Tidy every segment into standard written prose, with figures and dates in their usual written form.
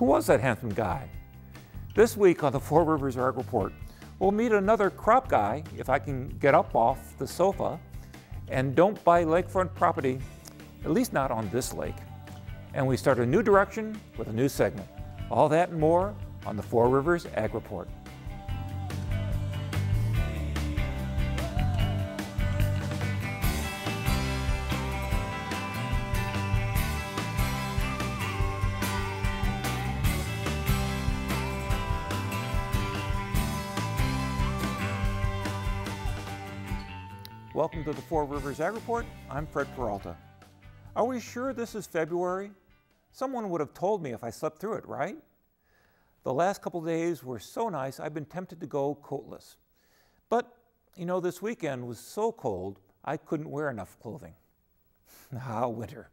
Who was that handsome guy? This week on the Four Rivers Ag Report, we'll meet another crop guy if I can get up off the sofa and don't buy lakefront property, at least not on this lake. And we start a new direction with a new segment. All that and more on the Four Rivers Ag Report. Welcome to the Four Rivers Ag Report. I'm Fred Peralta. Are we sure this is February? Someone would have told me if I slept through it, right? The last couple days were so nice, I've been tempted to go coatless. But, you know, this weekend was so cold, I couldn't wear enough clothing. Ah, winter.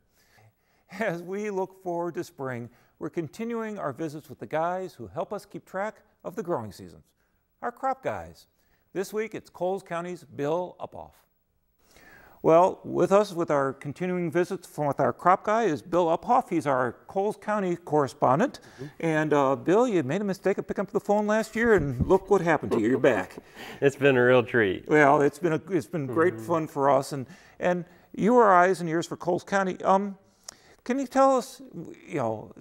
As we look forward to spring, we're continuing our visits with the guys who help us keep track of the growing seasons, our crop guys. This week, it's Coles County's Bill Uphoff. Well, with us with our continuing visits with our crop guy is Bill Uphoff. He's our Coles County correspondent. And Bill, you made a mistake of picking up the phone last year, and look what happened to you. You're back. It's been a real treat. Well, it's been great fun for us, and you are eyes and ears for Coles County. Can you tell us,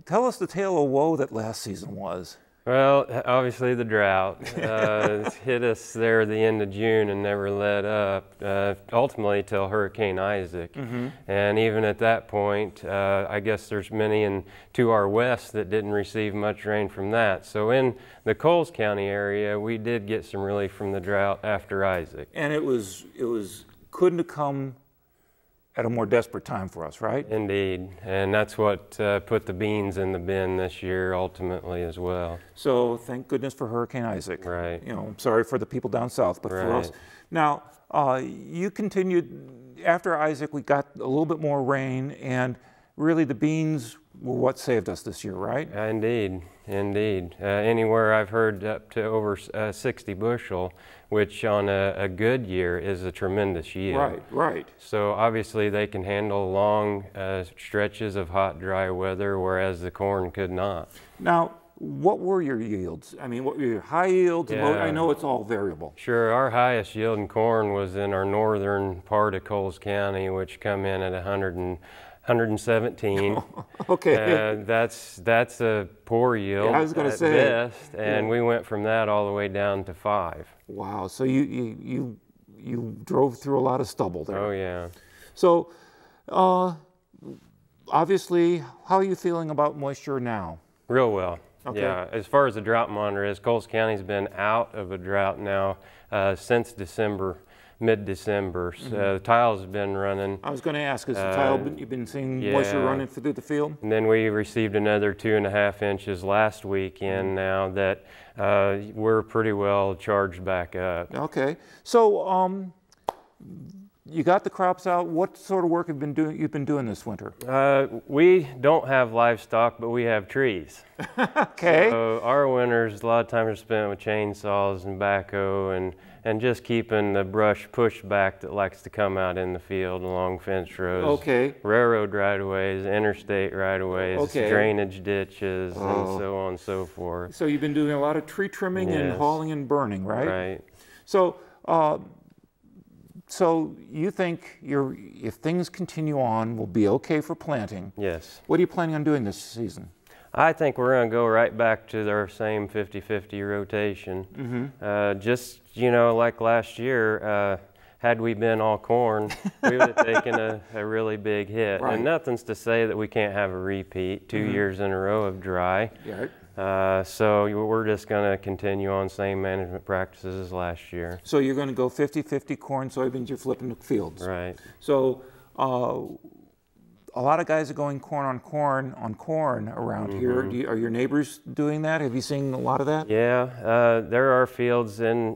tell us the tale of woe that last season was? Well, obviously the drought hit us there at the end of June and never let up, ultimately till Hurricane Isaac. And even at that point, I guess there's many to our west that didn't receive much rain from that. So in the Coles County area, we did get some relief from the drought after Isaac. And it couldn't have come at a more desperate time for us, right? Indeed, and that's what put the beans in the bin this year ultimately as well. So thank goodness for Hurricane Isaac. Right. I'm sorry for the people down south, but for us. Now, you continued, after Isaac, we got a little bit more rain, and really the beans were what saved us this year, right? Indeed, indeed. Anywhere I've heard up to over 60 bushel, which on a good year is a tremendous yield. Right, right. So obviously they can handle long stretches of hot, dry weather, whereas the corn could not. Now, what were your yields? I mean, what were your high yields? Yeah. I know it's all variable. Sure, our highest yield in corn was in our northern part of Coles County, which come in at 117. Okay. That's a poor yield. Yeah, I was going to say. Best, and we went from that all the way down to 5. Wow. So you drove through a lot of stubble there. Oh yeah. So obviously, how are you feeling about moisture now? Real well. Okay. Yeah. As far as the drought monitor is, Coles County's been out of a drought now since December. Mid-December. So the tile's been running. I was going to ask, is the tile, you've been seeing moisture running through the field? And then we received another 2.5 inches last weekend now that we're pretty well charged back up. Okay. So you got the crops out. What sort of work you've been doing this winter? We don't have livestock, but we have trees. Okay. So our winters, a lot of times are spent with chainsaws and backhoe and just keeping the brush pushed back that likes to come out in the field along fence rows, railroad right-of-ways, interstate right-of-ways, drainage ditches, and so on and so forth. So you've been doing a lot of tree trimming and hauling and burning, right? Right. So, so you think if things continue on, we'll be okay for planting? Yes. What are you planning on doing this season? I think we're going to go right back to our same 50-50 rotation. Just, like last year, had we been all corn, we would have taken a really big hit. Right. And nothing's to say that we can't have a repeat, 2 years in a row of dry. So we're just going to continue on same management practices as last year. So you're going to go 50-50 corn, soybeans, you're flipping the fields. Right. So a lot of guys are going corn on corn around here. Are your neighbors doing that? Have you seen a lot of that? Yeah, there are fields in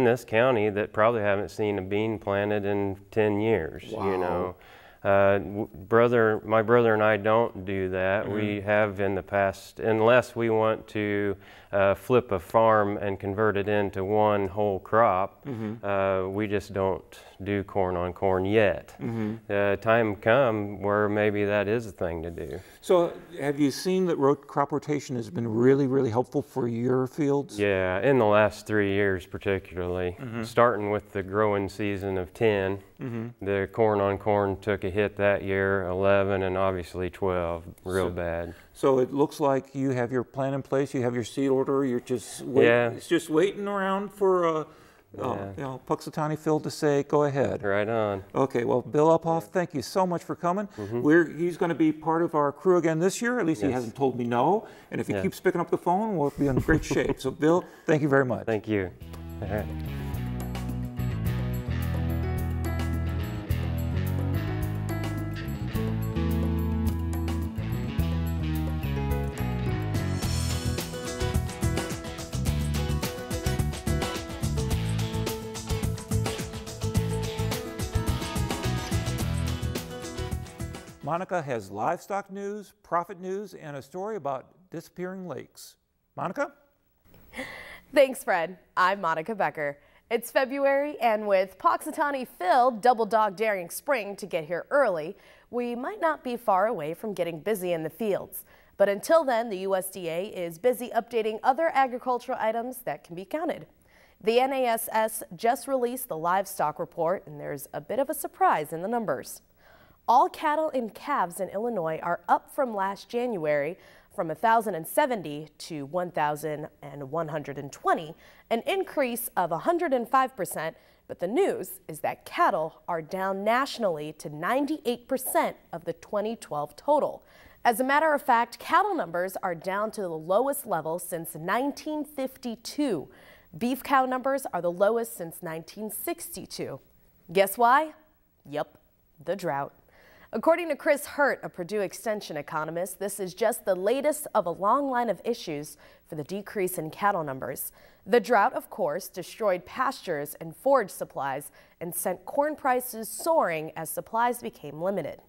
this county that probably haven't seen a bean planted in 10 years. Wow. My brother and I don't do that. We have in the past, unless we want to flip a farm and convert it into one whole crop. We just don't do corn on corn yet. Time come where maybe that is a thing to do. So have you seen that crop rotation has been really, really helpful for your fields? Yeah, in the last 3 years particularly. Starting with the growing season of 10, the corn on corn took a hit that year, 11 and obviously 12, real bad. So it looks like you have your plan in place, you have your seed order, you're just it's just waiting around for you know, Puxatawny Phil to say, go ahead. Right on. Okay, well, Bill Uphoff, thank you so much for coming. He's going to be part of our crew again this year. At least he hasn't told me no. And if he keeps picking up the phone, we'll be in great shape. So, Bill, thank you very much. Thank you. All right. Monica has livestock news, profit news, and a story about disappearing lakes. Monica? Thanks, Fred. I'm Monica Becker. It's February, and with Puxatawny Phil double dog daring spring to get here early, we might not be far away from getting busy in the fields. But until then, the USDA is busy updating other agricultural items that can be counted. The NASS just released the livestock report, and there's a bit of a surprise in the numbers. All cattle and calves in Illinois are up from last January from 1,070 to 1,120, an increase of 105%, but the news is that cattle are down nationally to 98% of the 2012 total. As a matter of fact, cattle numbers are down to the lowest level since 1952. Beef cow numbers are the lowest since 1962. Guess why? Yep, the drought. According to Chris Hurt, a Purdue Extension economist, this is just the latest of a long line of issues for the decrease in cattle numbers. The drought, of course, destroyed pastures and forage supplies and sent corn prices soaring as supplies became limited.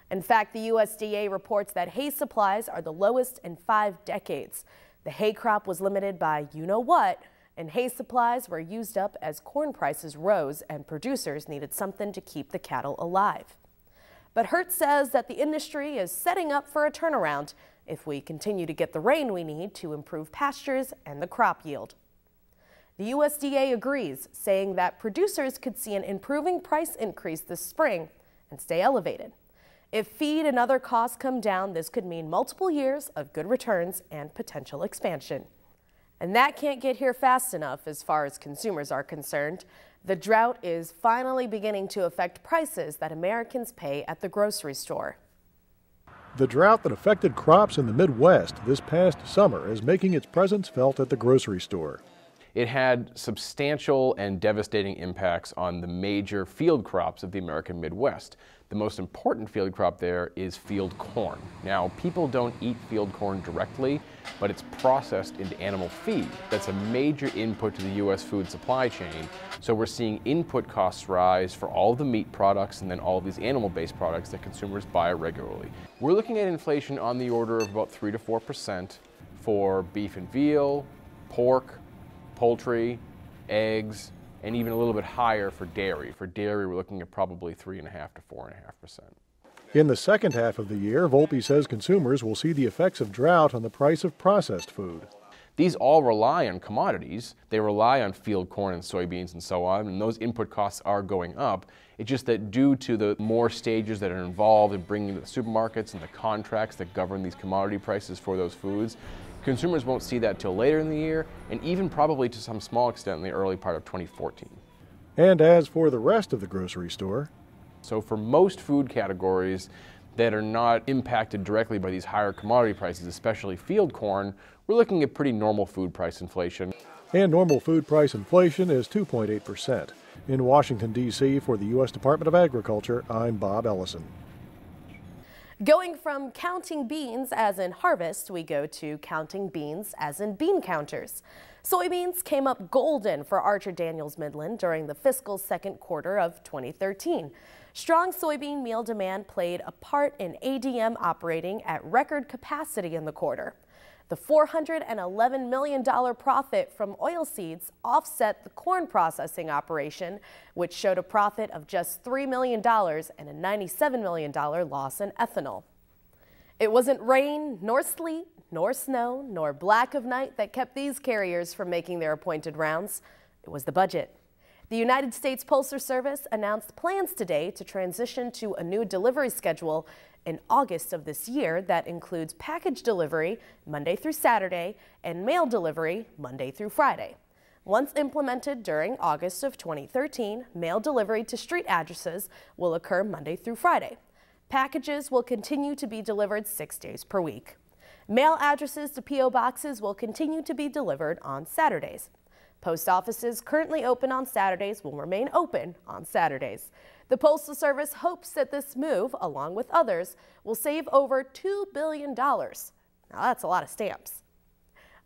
In fact, the USDA reports that hay supplies are the lowest in 5 decades. The hay crop was limited by you-know-what, and hay supplies were used up as corn prices rose and producers needed something to keep the cattle alive. But Hurt says that the industry is setting up for a turnaround if we continue to get the rain we need to improve pastures and the crop yield. The USDA agrees, saying that producers could see an improving price increase this spring and stay elevated. If feed and other costs come down, this could mean multiple years of good returns and potential expansion. And that can't get here fast enough as far as consumers are concerned. The drought is finally beginning to affect prices that Americans pay at the grocery store. The drought that affected crops in the Midwest this past summer is making its presence felt at the grocery store. It had substantial and devastating impacts on the major field crops of the American Midwest. The most important field crop there is field corn. Now, people don't eat field corn directly, but it's processed into animal feed. That's a major input to the U.S. food supply chain. So we're seeing input costs rise for all the meat products and then all of these animal-based products that consumers buy regularly. We're looking at inflation on the order of about 3 to 4% for beef and veal, pork, poultry, eggs, and even a little bit higher for dairy. For dairy, we're looking at probably 3.5 to 4.5%. In the second half of the year, Volpe says consumers will see the effects of drought on the price of processed food. These all rely on commodities. They rely on field corn and soybeans and so on, and those input costs are going up. It's just that due to the more stages that are involved in bringing to the supermarkets and the contracts that govern these commodity prices for those foods, consumers won't see that till later in the year, and even probably to some small extent in the early part of 2014. And as for the rest of the grocery store, so for most food categories that are not impacted directly by these higher commodity prices, especially field corn, we're looking at pretty normal food price inflation. And normal food price inflation is 2.8%. In Washington, D.C., for the U.S. Department of Agriculture, I'm Bob Ellison. Going from counting beans as in harvest, we go to counting beans as in bean counters. Soybeans came up golden for Archer Daniels Midland during the fiscal second quarter of 2013. Strong soybean meal demand played a part in ADM operating at record capacity in the quarter. The $411 million profit from oilseeds offset the corn processing operation, which showed a profit of just $3 million and a $97 million loss in ethanol. It wasn't rain, nor sleet, nor snow, nor black of night that kept these carriers from making their appointed rounds. It was the budget. The United States Postal Service announced plans today to transition to a new delivery schedule in August of this year that includes package delivery Monday through Saturday and mail delivery Monday through Friday. Once implemented during August of 2013, mail delivery to street addresses will occur Monday through Friday. Packages will continue to be delivered 6 days per week. Mail addresses to P.O. boxes will continue to be delivered on Saturdays. Post offices currently open on Saturdays will remain open on Saturdays. The Postal Service hopes that this move, along with others, will save over $2 billion. Now that's a lot of stamps.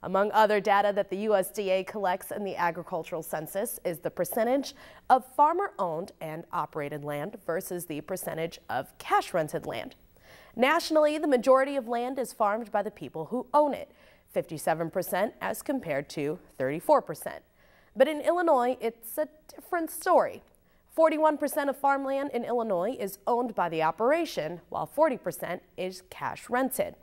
Among other data that the USDA collects in the agricultural census is the percentage of farmer-owned and operated land versus the percentage of cash-rented land. Nationally, the majority of land is farmed by the people who own it, 57% as compared to 34%. But in Illinois, it's a different story. 41% of farmland in Illinois is owned by the operation, while 40% is cash rented.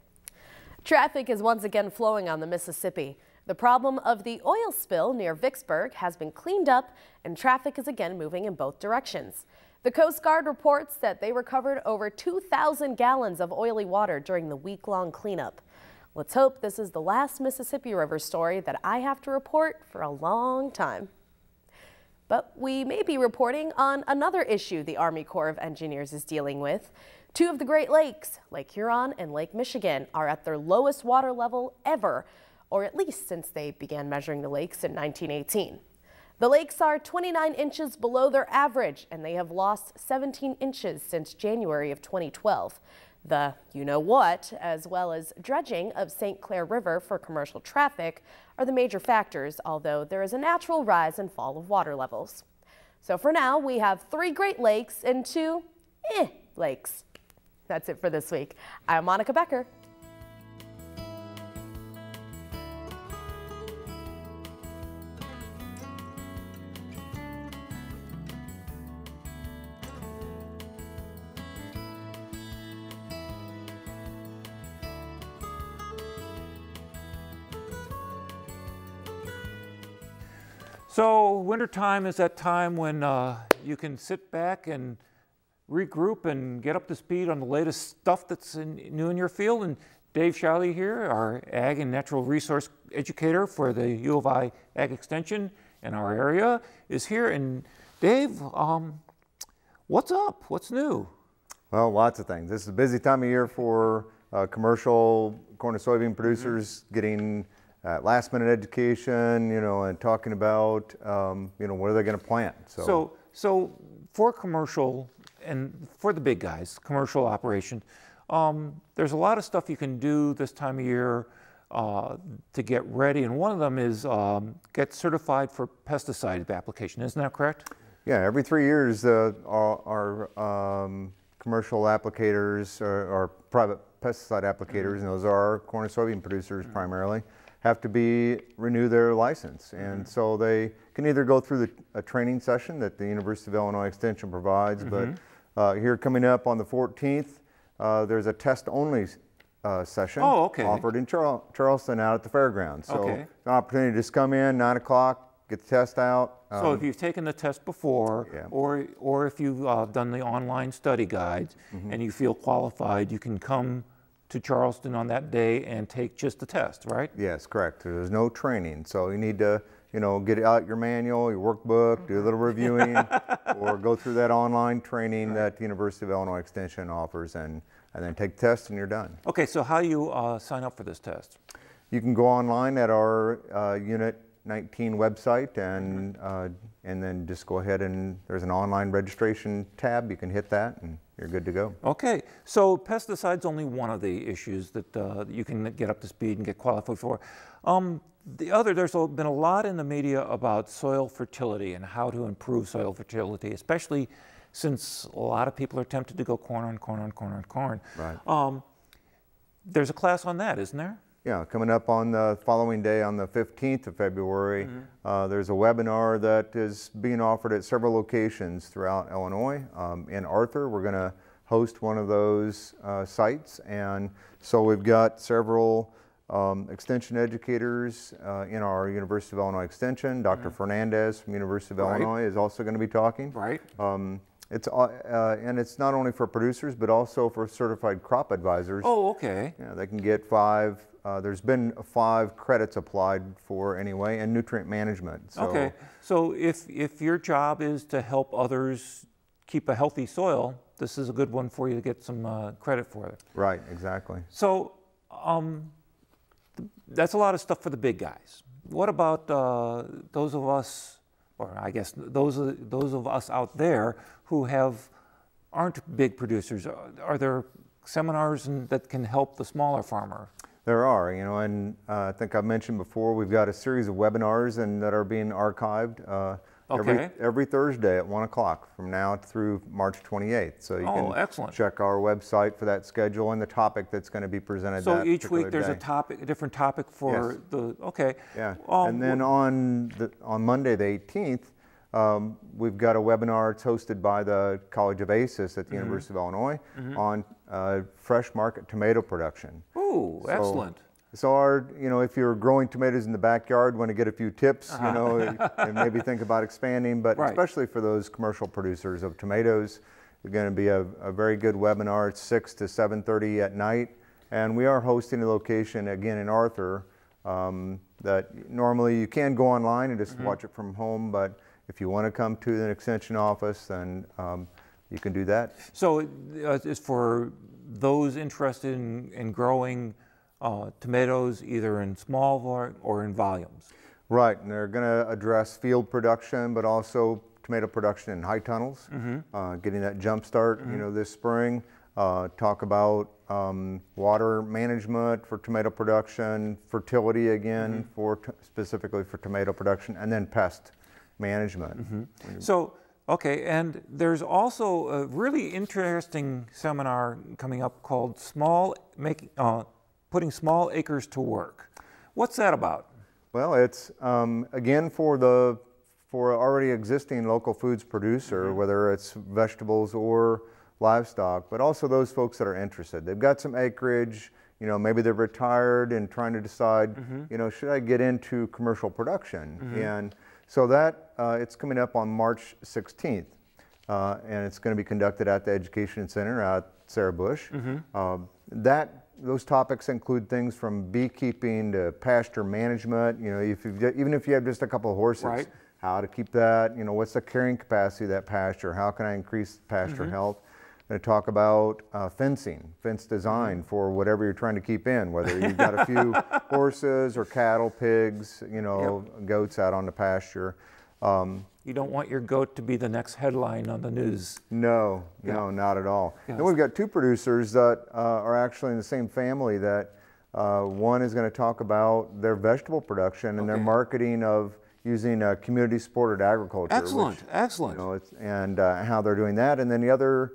Traffic is once again flowing on the Mississippi. The problem of the oil spill near Vicksburg has been cleaned up, and traffic is again moving in both directions. The Coast Guard reports that they recovered over 2,000 gallons of oily water during the week-long cleanup. Let's hope this is the last Mississippi River story that I have to report for a long time. But we may be reporting on another issue the Army Corps of Engineers is dealing with. Two of the Great Lakes, Lake Huron and Lake Michigan, are at their lowest water level ever, or at least since they began measuring the lakes in 1918. The lakes are 29 inches below their average, and they have lost 17 inches since January of 2012. The you-know-what, as well as dredging of St. Clair River for commercial traffic, are the major factors, although there is a natural rise and fall of water levels. So for now, we have 3 Great Lakes and 2 lakes. That's it for this week. I'm Monica Becker. So wintertime is that time when you can sit back and regroup and get up to speed on the latest stuff that's new in your field. And Dave Shalee here, our Ag and Natural Resource Educator for the U of I Ag Extension in our area, is here. And Dave, what's up? What's new? Well, lots of things. This is a busy time of year for commercial corn and soybean producers getting last minute education, and talking about, what are they going to plant. So for commercial and for the big guys, commercial operation, there's a lot of stuff you can do this time of year to get ready. And one of them is get certified for pesticide application. Isn't that correct? Yeah, every 3 years, our commercial applicators or private pesticide applicators, and those are our corn and soybean producers primarily, have to renew their license. And so they can either go through a training session that the University of Illinois Extension provides, but here coming up on the 14th, there's a test-only session offered in Charleston out at the fairgrounds. So it's an opportunity to just come in, 9 o'clock, get the test out. So if you've taken the test before, or if you've done the online study guides and you feel qualified, you can come to Charleston on that day and take just the test, right? Yes, correct. There's no training, so you need to, get out your manual, your workbook, do a little reviewing, or go through that online training that the University of Illinois Extension offers, and then take the test and you're done. Okay, so how do you sign up for this test? You can go online at our Unit 19 website and then just go ahead and there's an online registration tab. You can hit that and you're good to go. Okay, so pesticides only one of the issues that you can get up to speed and get qualified for. There's been a lot in the media about soil fertility and how to improve soil fertility, especially since a lot of people are tempted to go corn on corn on corn on corn. Right. There's a class on that, isn't there? Yeah, coming up on the following day on the 15th of February, there's a webinar that is being offered at several locations throughout Illinois. In Arthur, we're going to host one of those sites, and so we've got several extension educators in our University of Illinois Extension. Dr. Fernandez from University of Illinois is also going to be talking. Right. And it's not only for producers, but also for certified crop advisors. Oh, okay. Yeah, they can get 5. There's been 5 credits applied for anyway, and nutrient management. So, okay. So if your job is to help others keep a healthy soil, this is a good one for you to get some credit for it. Right. Exactly. So that's a lot of stuff for the big guys. What about those of us, or I guess those of us out there who aren't big producers? Are there seminars that can help the smaller farmer? There are, and I think I mentioned before, we've got a series of webinars that are being archived every Thursday at 1 o'clock from now through March 28th. So you can excellent. check our website for that schedule and the topic that's going to be presented that So each week there's day. a different topic for Yes. Yeah, and then on Monday the 18th, we've got a webinar. It's hosted by the College of ACES at the University of Illinois on fresh market tomato production. Ooh, excellent. So if you're growing tomatoes in the backyard, want to get a few tips, and maybe think about expanding, but especially for those commercial producers of tomatoes, it's going to be a very good webinar. It's 6 to 7:30 at night, and we are hosting a location again in Arthur that normally you can go online and just watch it from home, but if you want to come to an extension office, then you can do that. So it's for those interested in growing tomatoes either in small or in volumes. Right, and they're going to address field production, but also tomato production in high tunnels, getting that jump start, this spring. Talk about water management for tomato production, fertility again specifically for tomato production, and then pest management. So, okay, and there's also a really interesting seminar coming up called Putting Small Acres to Work. What's that about? Well, it's again for already existing local foods producer, whether it's vegetables or livestock, but also those folks that are interested. They've got some acreage, maybe they're retired and trying to decide, should I get into commercial production? And so that it's coming up on March 16th, and it's going to be conducted at the Education Center at Sarah Bush. Those topics include things from beekeeping to pasture management. Even if you have just a couple of horses, how to keep that. What's the carrying capacity of that pasture? How can I increase pasture health? I'm going to talk about fence design for whatever you're trying to keep in, whether you've got a few horses or cattle, pigs, goats out on the pasture. You don't want your goat to be the next headline on the news. No, not at all. Yes. Then we've got 2 producers that are actually in the same family that one is going to talk about their vegetable production and their marketing of using community-supported agriculture. Excellent, excellent. And how they're doing that. And then the other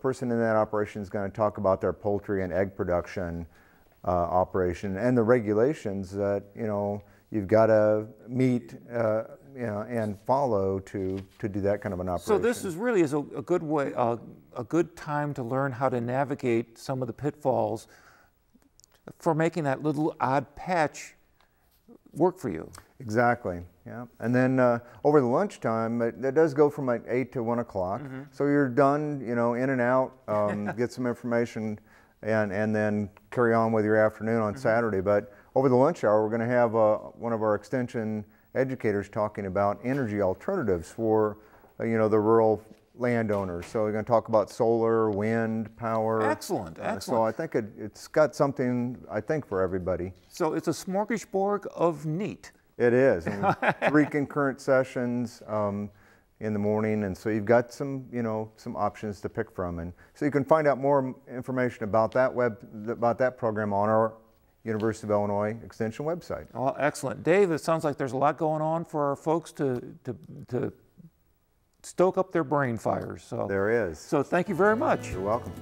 person in that operation is going to talk about their poultry and egg production operation and the regulations that you've got to meet and follow to do that kind of an operation. So this is really a good way, a good time to learn how to navigate some of the pitfalls for making that little odd patch work for you. Exactly. Yeah. And then over the lunchtime, that does go from like 8 to 1 o'clock. So you're done, in and out, get some information, and then carry on with your afternoon on Saturday. But over the lunch hour, we're going to have one of our extension educators talking about energy alternatives for the rural landowners. So we're going to talk about solar, wind, power. Excellent, excellent. So I think it's got something, for everybody. So it's a smorgasbord of neat. It is. 3 concurrent sessions in the morning, and so you've got some options to pick from. And so you can find out more information about that program on our University of Illinois Extension website. Oh, excellent. Dave, it sounds like there's a lot going on for our folks to stoke up their brain fires. So There is. So thank you very much. You're welcome.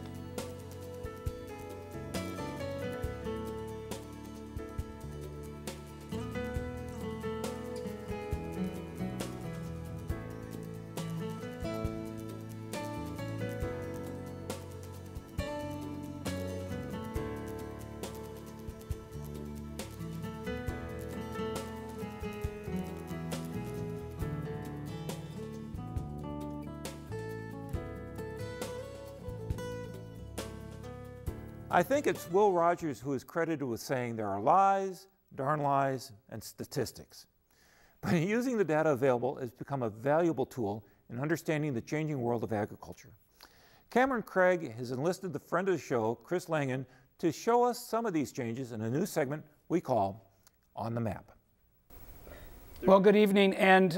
I think it's Will Rogers who is credited with saying there are lies, darn lies, and statistics. But using the data available has become a valuable tool in understanding the changing world of agriculture. Cameron Craig has enlisted the friend of the show, Chris Langen, to show us some of these changes in a new segment we call On the Map. Well, good evening, and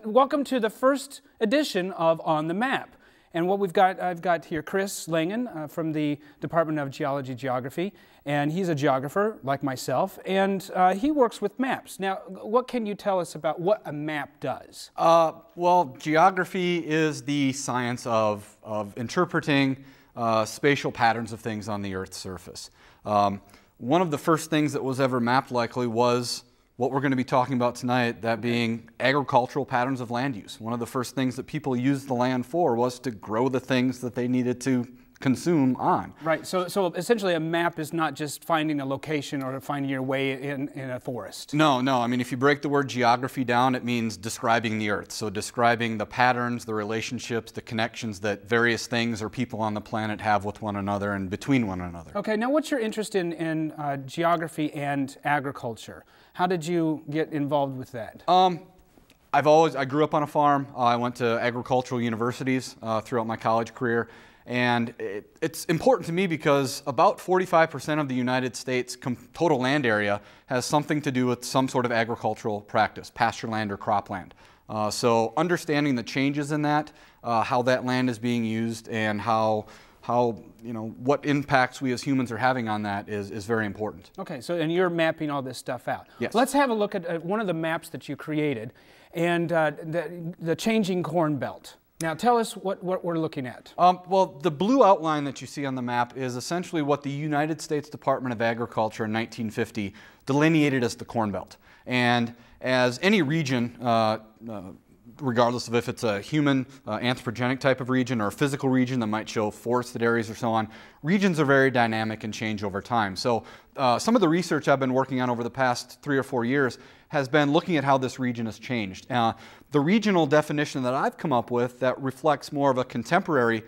welcome to the first edition of On the Map. And what I've got here Chris Langen from the Department of Geology-Geography, and he's a geographer like myself, and he works with maps. Now, what can you tell us about what a map does? Well, geography is the science of interpreting spatial patterns of things on the Earth's surface. One of the first things that was ever mapped likely was what we're going to be talking about tonight, that being agricultural patterns of land use. One of the first things that people used the land for was to grow the things that they needed to consume on. Right, so essentially a map is not just finding a location or finding your way in a forest. No, I mean, if you break the word geography down, it means describing the Earth. So describing the patterns, the relationships, the connections that various things or people on the planet have with one another and between one another. Okay, now what's your interest in geography and agriculture? How did you get involved with that? I grew up on a farm. I went to agricultural universities throughout my college career. And it's important to me because about 45% of the United States total land area has something to do with some sort of agricultural practice, pasture land or cropland. So understanding the changes in that, how that land is being used, and how what impacts we as humans are having on that is very important. Okay, so and you're mapping all this stuff out. Yes. Let's have a look at one of the maps that you created, and the changing corn belt. Now tell us what we're looking at. Well, the blue outline that you see on the map is essentially what the United States Department of Agriculture in 1950 delineated as the Corn Belt. And as any region, regardless of if it's a human anthropogenic type of region or a physical region that might show forested areas or so on, regions are very dynamic and change over time. So some of the research I've been working on over the past 3 or 4 years has been looking at how this region has changed. The regional definition that I've come up with that reflects more of a contemporary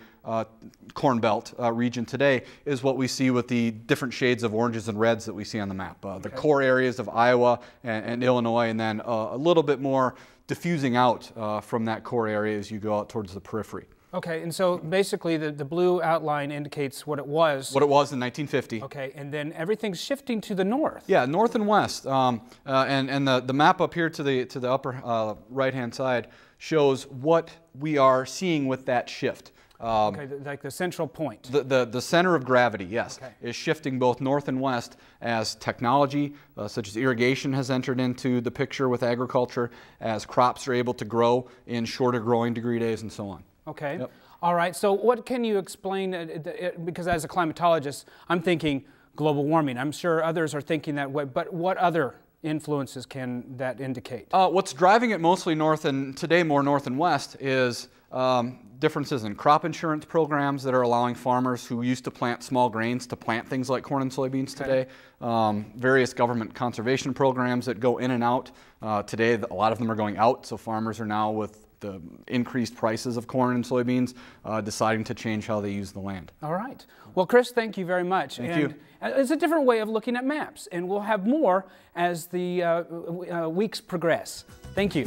Corn Belt region today is what we see with the different shades of oranges and reds that we see on the map. The core areas of Iowa and Illinois, and then a little bit more diffusing out from that core area as you go out towards the periphery. Okay, and so basically the blue outline indicates what it was. What it was in 1950. Okay, and then everything's shifting to the north. Yeah, north and west. And the map up here to the upper right-hand side shows what we are seeing with that shift. Okay, like the central point. The center of gravity, yes, okay, is shifting both north and west as technology, such as irrigation, has entered into the picture with agriculture, as crops are able to grow in shorter growing degree days and so on. Okay. Yep. All right. So what can you explain, because as a climatologist, I'm thinking global warming. I'm sure others are thinking that way, but what other influences can that indicate? What's driving it mostly north and today more north and west is differences in crop insurance programs that are allowing farmers who used to plant small grains to plant things like corn and soybeans today. Various government conservation programs that go in and out. Today, a lot of them are going out, so farmers are now, with the increased prices of corn and soybeans, deciding to change how they use the land. All right. Well, Chris, thank you very much. Thank you. It's a different way of looking at maps, and we'll have more as the weeks progress. Thank you.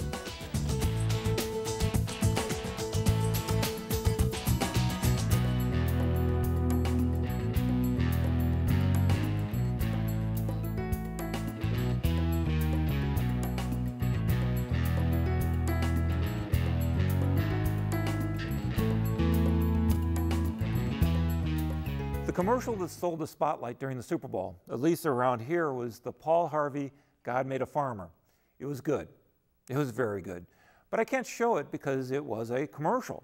The commercial that stole the spotlight during the Super Bowl, at least around here, was the Paul Harvey God Made a Farmer. It was good. It was very good. But I can't show it because it was a commercial.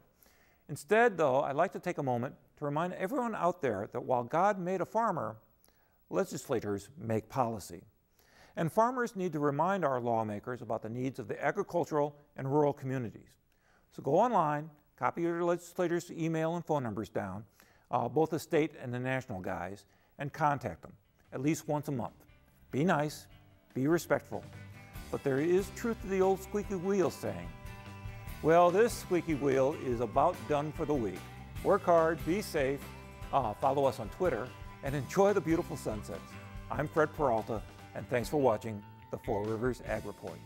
Instead, though, I'd like to take a moment to remind everyone out there that while God made a farmer, legislators make policy. And farmers need to remind our lawmakers about the needs of the agricultural and rural communities. So go online, copy your legislators' email and phone numbers down, both the state and the national guys, and contact them at least once a month. Be nice, be respectful, but there is truth to the old squeaky wheel saying. Well, this squeaky wheel is about done for the week. Work hard, be safe, follow us on Twitter, and enjoy the beautiful sunsets. I'm Fred Peralta, and thanks for watching the Four Rivers Ag Report.